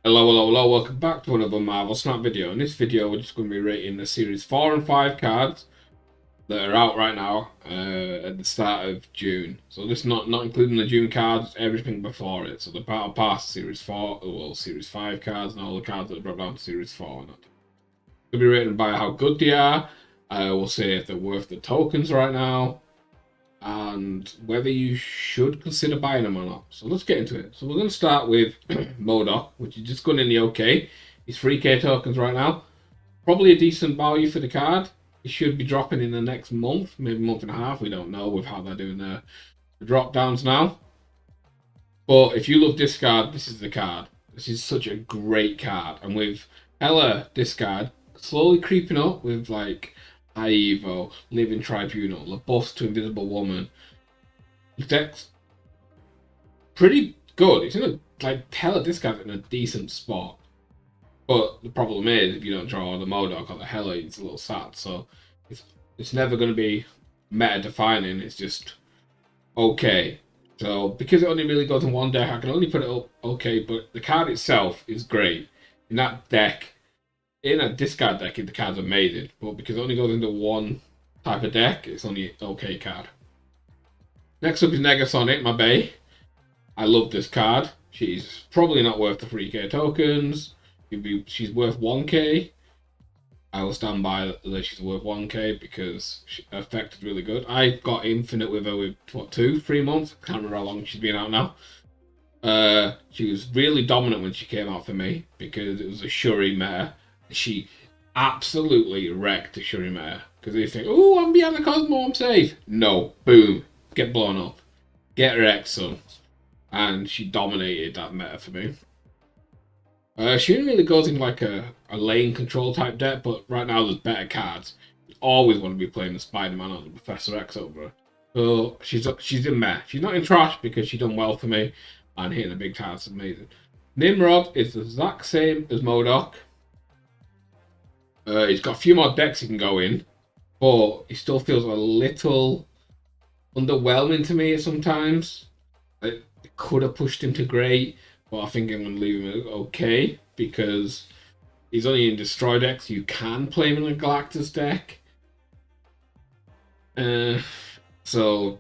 Hello, hello, hello, welcome back to another Marvel Snap video. In this video, we're just going to be rating the Series 4 and 5 cards that are out right now at the start of June. So this not including the June cards, everything before it. So the Battle Pass, Series 4, well, Series 5 cards, and all the cards that drop down to Series 4. They'll be rated by how good they are. We'll say if they're worth the tokens right now, and whether you should consider buying them or not. So let's get into it. So we're going to start with MODOK, which is just going in the OK. It's 3k tokens right now. Probably a decent value for the card. It should be dropping in the next month, maybe month and a half. We don't know with how they're doing the drop downs now. But if you love this card, this is the card. This is such a great card. And with Ella discard slowly creeping up with like Evo, Living Tribunal, the buffs to Invisible Woman. The deck's pretty good. It's in a like Hela discard in a decent spot. But the problem is if you don't draw the MODOK or the Hela, it's a little sad. So it's never going to be meta defining. It's just okay. So because it only really goes in one deck, I can only put it up okay. But the card itself is great. In that deck, in a discard deck, the card's amazing, but because it only goes into one type of deck, it's only an okay card. Next up is Negasonic, my bae. I love this card. She's probably not worth the 3k tokens. She's worth 1k. I will stand by that she's worth 1k because her effect is really good. I got Infinite with her with, what, 2-3 months? I can't remember how long she's been out now. She was really dominant when she came out for me because it was a Shuri meta. She absolutely wrecked the Shuri meta because they think, oh, I'm behind the Cosmo, I'm safe. No, boom, get blown up, get wrecked, son. And she dominated that meta for me. She really goes in like a lane control type deck, but right now there's better cards. You always want to be playing the Spider-Man or the Professor X over her. So she's in meh. She's not in trash because she done well for me, and hitting a big card is amazing. Nimrod is the exact same as MODOK. He's got a few more decks he can go in, but he still feels a little underwhelming to me sometimes. I could have pushed him to great, but I think I'm going to leave him okay because he's only in Destroy decks. You can play him in a Galactus deck. So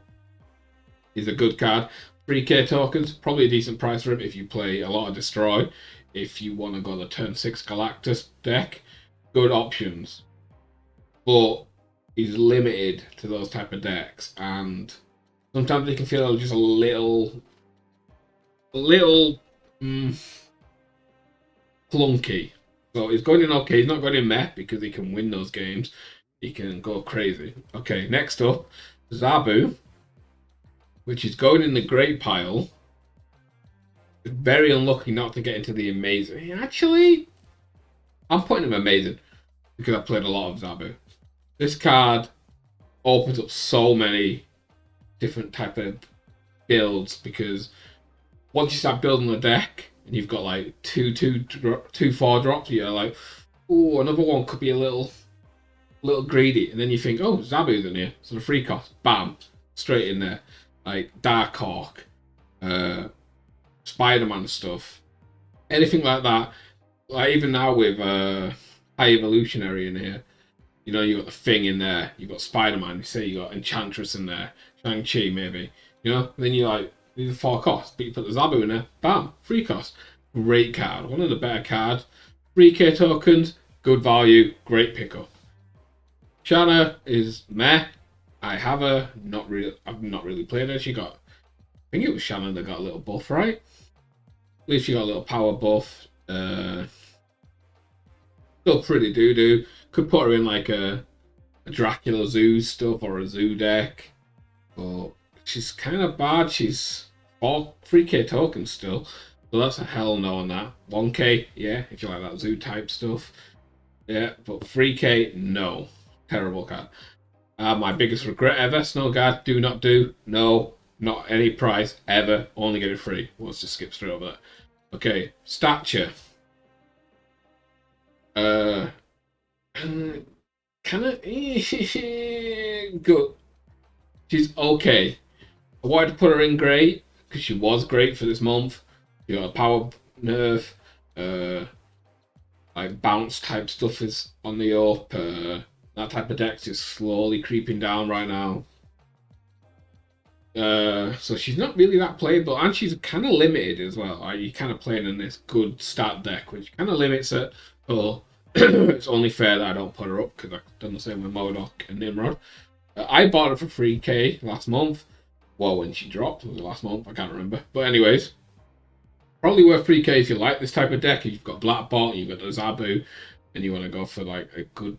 he's a good card. 3k tokens, probably a decent price for him if you play a lot of Destroy. If you want to go the turn 6 Galactus deck, good options, but he's limited to those type of decks, and sometimes they can feel just a little clunky. So he's going in okay. He's not going in meh because he can win those games. He can go crazy. Okay, next up, Zabu, which is going in the great pile. Very unlucky not to get into the amazing. Actually, I'm putting him amazing because I played a lot of Zabu. This card opens up so many different type of builds because once you start building the deck and you've got like two 4 drops, you're like, oh, another one could be a little greedy, and then you think, oh, Zabu's in here, so the free cost, bam, straight in there, like Dark Hawk, Spider-Man stuff, anything like that. Like even now with High Evolutionary in here, you know, you got the Thing in there, you got Spider-Man, you say you got Enchantress in there, Shang-Chi maybe, you know, and then you're like, these are 4 costs, but you put the Zabu in there, bam, free cost. Great card, one of the better cards. 3k tokens, good value, great pickup. Shanna is meh. I have her, I've not really played her. I think it was Shanna that got a little buff, right? At least she got a little power buff. Still pretty doo-doo. Could put her in like a Dracula Zoo stuff or a Zoo deck. But she's kind of bad. She's 3k tokens still. So that's a hell no on that. 1k, yeah, if you like that Zoo type stuff. Yeah, but 3k, no. Terrible card. My biggest regret ever, Snowguard, do not do. No, not any price ever. Only get it free. Let's just skip straight over that. Okay, Stature. Kind of good. She's okay. I wanted to put her in great because she was great for this month. She got a power nerf. like bounce type stuff is on the up. That type of deck's just slowly creeping down right now. So she's not really that playable, and she's kind of limited as well. You're kind of playing in this good stat deck, which kind of limits it. So it's only fair that I don't put her up, because I've done the same with MODOK and Nimrod. I bought her for 3k last month. Well, when she dropped, was it last month? I can't remember. But anyways, probably worth 3k if you like this type of deck. If you've got Black Bot, you've got the Zabu, and you want to go for like a good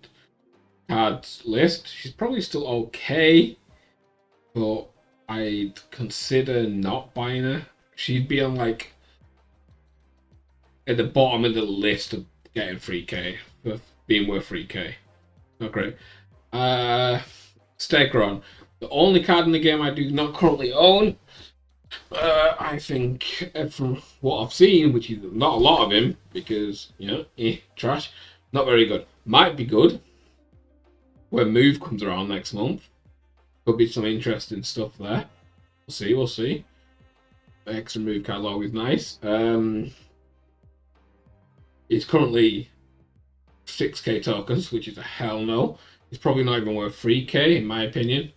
cards list. She's probably still okay, but I'd consider not buying her. She'd be on like at the bottom of the list of getting 3k, for being worth 3k. Not great. Stegron, the only card in the game I do not currently own. I think from what I've seen, which is not a lot of him, because trash, not very good. Might be good when Move comes around next month. Could be some interesting stuff there. We'll see. The extra move card is always nice. It's currently 6k tokens, which is a hell no. It's probably not even worth 3k in my opinion.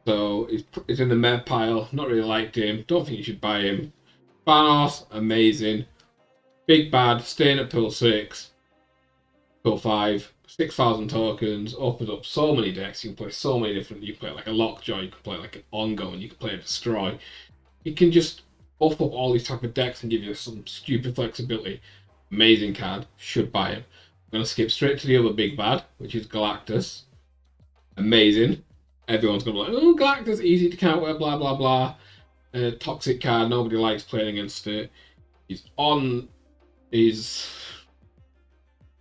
So it's in the med pile. Not really liked him. Don't think you should buy him. Thanos, amazing. Big bad, staying at pool 6. Pool 5. 6,000 tokens, opens up so many decks. You can play so many different. You can play like a Lockjaw, you can play like an Ongoing, you can play a Destroy. You can just buff up all these type of decks and give you some stupid flexibility. Amazing card, should buy him. I'm gonna skip straight to the other big bad, which is Galactus. Amazing. Everyone's gonna be like, oh, Galactus, easy to counter, blah blah blah. Toxic card, nobody likes playing against it. He's on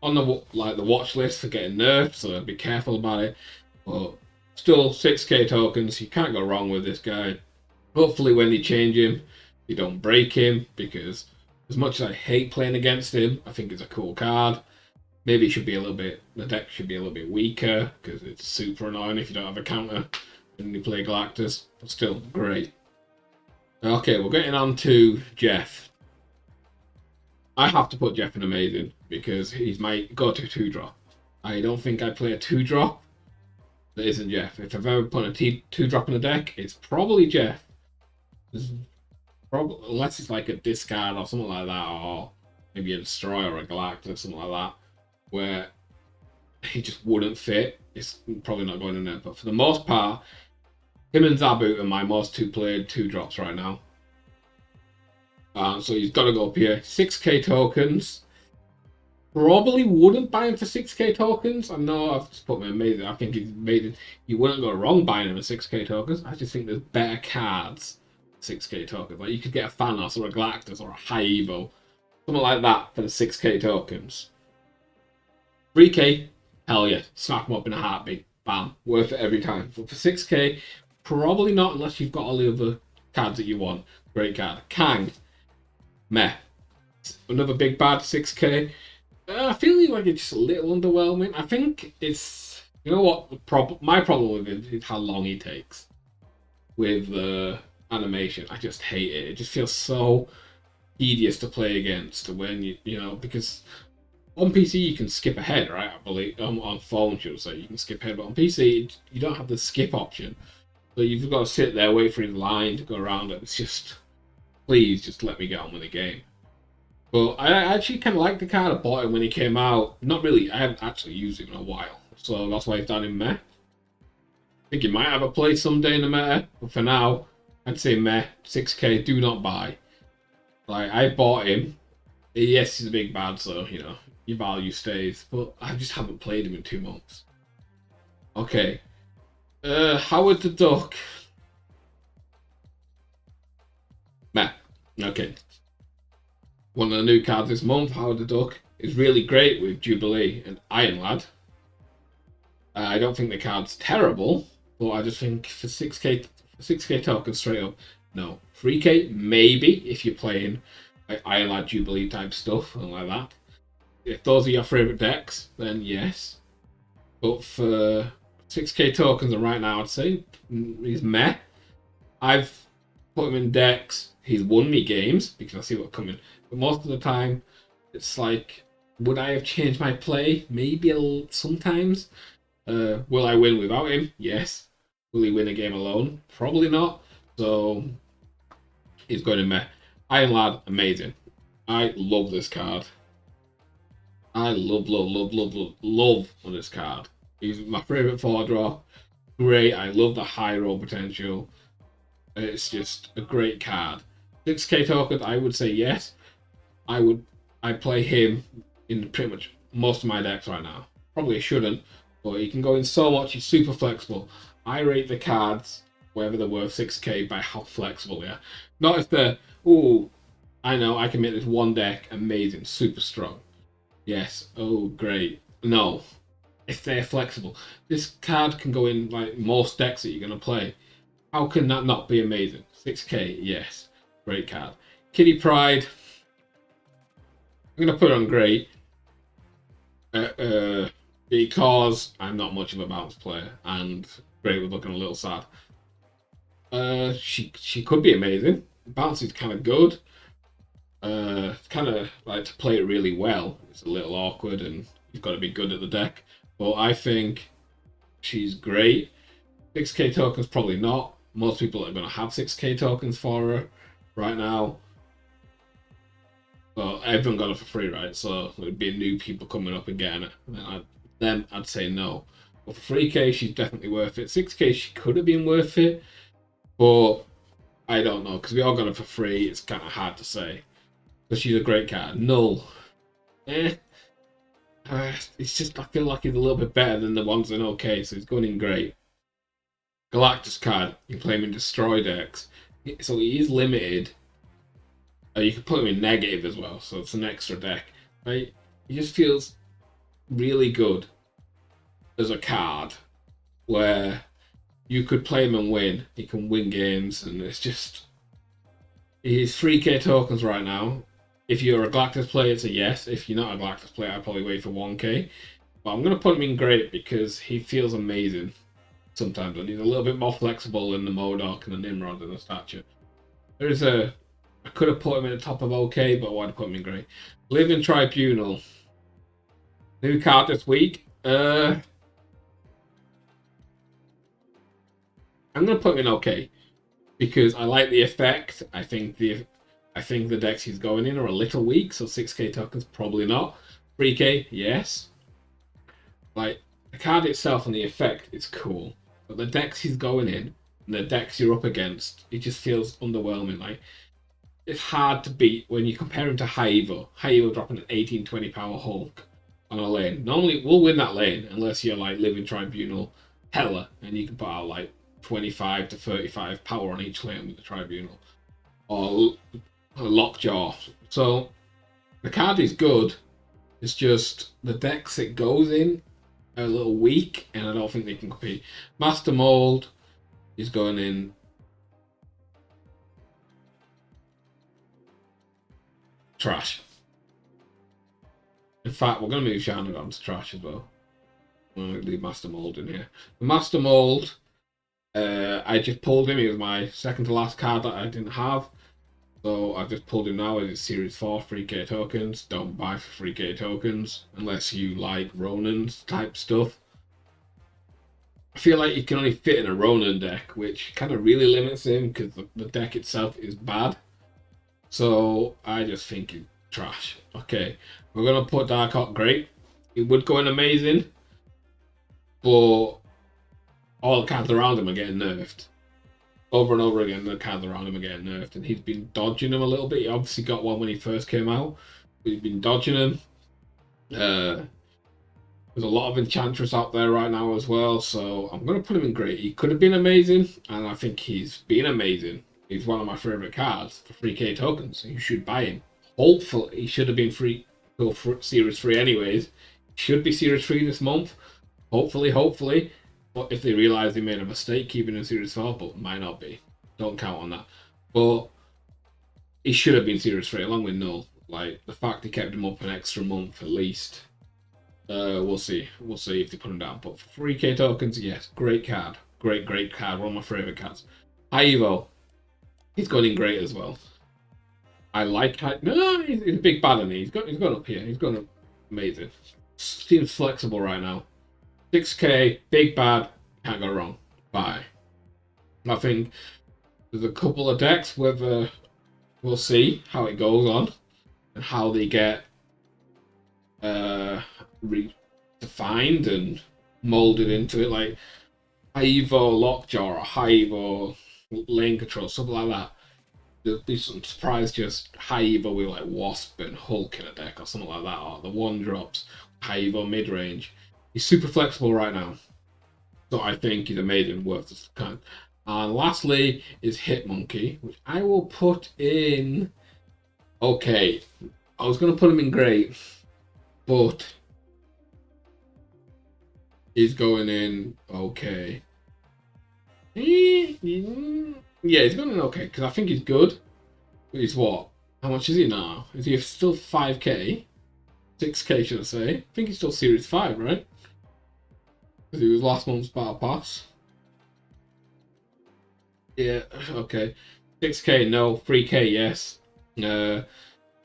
the watch list for getting nerfed, so be careful about it. But still, 6k tokens, you can't go wrong with this guy. Hopefully when they change him, you don't break him, because as much as I hate playing against him, I think it's a cool card. Maybe it should be the deck should be a little bit weaker, because it's super annoying if you don't have a counter and you play Galactus, but still, great. Okay, we're getting on to Jeff. I have to put Jeff in amazing, because he's my go-to 2-drop. I don't think I play a 2-drop that isn't Jeff. If I've ever put a 2-drop in a deck, it's probably Jeff. Unless it's like a discard or something like that, or maybe a Destroy or a Galactus or something like that, where he just wouldn't fit. It's probably not going in there. But for the most part, him and Zabu are my most played 2-drops right now. So he's got to go up here. 6k tokens. Probably wouldn't buy him for 6k tokens. I know I've just put him amazing. I think he's amazing. You wouldn't go wrong buying him at 6k tokens. I just think there's better cards 6k tokens. Like you could get a Thanos or a Galactus or a High Evo. Something like that for the 6k tokens. 3k, hell yeah. Snap them up in a heartbeat. Bam. Worth it every time. But for 6k, probably not unless you've got all the other cards that you want. Great card. Kang. Meh. Another big bad 6k. I feel like it's just a little underwhelming. I think it's, you know what, my problem with it is how long he takes with the animation. I just hate it. It just feels so tedious to play against when you know, because on PC you can skip ahead, right? I believe on phone, should say, you can skip ahead, but on PC you don't have the skip option. So you've got to sit there, wait for his line to go around it. It's just, please just let me get on with the game. But I actually kind of like the card. I bought him when he came out. Not really, I haven't actually used him in a while. So that's why he's down in meh. I think he might have a place someday in the meta. But for now, I'd say meh. 6k, do not buy. Like, I bought him. Yes, he's a big bad, so, you know, your value stays. But I just haven't played him in 2 months. Okay. Howard the Duck. Meh. Okay. One of the new cards this month, Howard the Duck, is really great with Jubilee and Iron Lad. I don't think the card's terrible, but I just think for 6k tokens straight up, no. 3k, maybe, if you're playing like Iron Lad Jubilee type stuff and like that. If those are your favourite decks, then yes. But for 6k tokens, and right now I'd say he's meh. I've put him in decks. He's won me games because I see what's coming. But most of the time, It's like, would I have changed my play? Maybe sometimes. Will I win without him? Yes. Will he win a game alone? Probably not. So he's going in there. Iron Lad, amazing. I love this card. I love on this card. He's my favourite 4-draw. Great. I love the high roll potential. It's just a great card. 6k tokens, I would say yes. I play him in pretty much most of my decks right now. Probably shouldn't, but he can go in so much. He's super flexible. I rate the cards, whether they're worth 6k, by how flexible they are. Not if they're, ooh, I know I can make this one deck amazing, super strong. Yes, oh great. No, if they're flexible. This card can go in like most decks that you're going to play. How can that not be amazing? 6k, yes. Great card. Kitty Pryde. I'm going to put it on great. Because I'm not much of a bounce player. And great was looking a little sad. She could be amazing. Bounce is kind of good. Kind of like to play it really well. It's a little awkward and you've got to be good at the deck. But I think she's great. 6k tokens, probably not. Most people are going to have 6k tokens for her right now. Well, everyone got it for free, right? So it would be new people coming up and getting it. Then I'd say no. But for 3k, she's definitely worth it. 6k, she could have been worth it. But I don't know, because we all got it for free. It's kind of hard to say. But she's a great card. Null. It's just, I feel like he's a little bit better than the ones in OK, so he's going in great. Galactus card, you can play him in destroy decks. So he is limited. You can put him in negative as well, so it's an extra deck. Right? He just feels really good as a card where you could play him and win. He can win games, and it's just... He's 3k tokens right now. If you're a Galactus player, it's a yes. If you're not a Galactus player, I'd probably wait for 1k. But I'm going to put him in great because he feels amazing sometimes, and he's a little bit more flexible than the Modok and the Nimrod and the Statue. I could have put him in the top of OK, but I want to put him in great. Living Tribunal. New card this week. I'm going to put him in OK because I like the effect. I think the decks he's going in are a little weak, so 6k tokens probably not. 3k, yes. Like the card itself and the effect is cool, but the decks he's going in and the decks you're up against, it just feels underwhelming. Like it's hard to beat when you compare him to High Evo. High Evo dropping an 18-20 power Hulk on a lane. Normally, we'll win that lane unless you're like Living Tribunal Hella, and you can put out like 25 to 35 power on each lane with the Tribunal. Or Lockjaw. So, the card is good. It's just the decks it goes in are a little weak, and I don't think they can compete. Master Mold is going in trash. In fact, we're going to move Shannon to trash as well. I'm going to leave Master Mold in here. The Master Mold, I just pulled him. He was my second to last card that I didn't have. So I've just pulled him now as Series 4 3k tokens. Don't buy for 3k tokens unless you like Ronan's type stuff. I feel like you can only fit in a Ronan deck, which kind of really limits him because the deck itself is bad. So I just think it's trash. Okay, we're going to put Darkhawk great. It would go in amazing, but all the cards around him are getting nerfed. Over and over again, the cards around him are getting nerfed, and he's been dodging them a little bit. He obviously got one when he first came out, but he's been dodging them. There's a lot of Enchantress out there right now as well, so I'm going to put him in great. He could have been amazing, and I think he's been amazing. He's one of my favourite cards for 3k tokens. You should buy him. Hopefully, he should have been free, for Series 3 anyways. Should be Series 3 this month. Hopefully. But if they realise they made a mistake keeping in Series 4, but might not be. Don't count on that. But he should have been Series 3 along with Null. Like, the fact he kept him up an extra month at least. We'll see. We'll see if they put him down. But for 3k tokens, yes, great card. Great card. One of my favourite cards. High Evo. He's going in great as well. I like how no, he's a big bad, and he's gone up here. He's gone up amazing. Seems flexible right now. 6K, big bad, can't go wrong. Bye. I think there's a couple of decks whether we'll see how it goes on and how they get redefined and molded into it, like high evo Lockjaw or high evo lane control, something like that. There'll be some surprise just high evo with like Wasp and Hulk in a deck or something like that, or the one drops high evo mid range. He's super flexible right now, so I think he's amazing, worth the kind. And lastly is Hitmonkey, which I will put in. Okay, I was gonna put him in great, but he's going in okay. Yeah, he's going in okay because I think he's good. He's what? How much is he now? Is he still 5K? 6K, should I say? I think he's still Series 5, right? Because he was last month's Battle Pass. Yeah, okay. 6K, no. 3K, yes.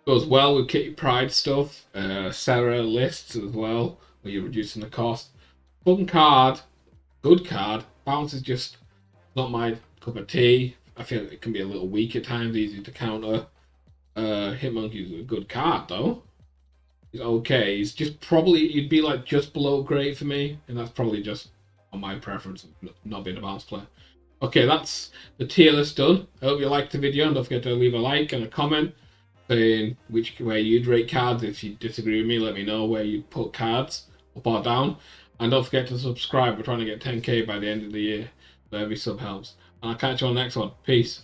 Goes well with Kitty Pryde stuff. Sarah lists as well, where you're reducing the cost. Fun card, good card. Bounce is just not my cup of tea. I feel it can be a little weak at times, easy to counter. Hitmonkey is a good card though. He's okay. He's just probably he'd be like just below great for me, and that's probably just on my preference of not being a bounce player. Okay, that's the tier list done. I hope you liked the video, and don't forget to leave a like and a comment saying which way you'd rate cards. If you disagree with me, let me know where you put cards up or down. And don't forget to subscribe. We're trying to get 10K by the end of the year. So every sub helps. And I'll catch you on the next one. Peace.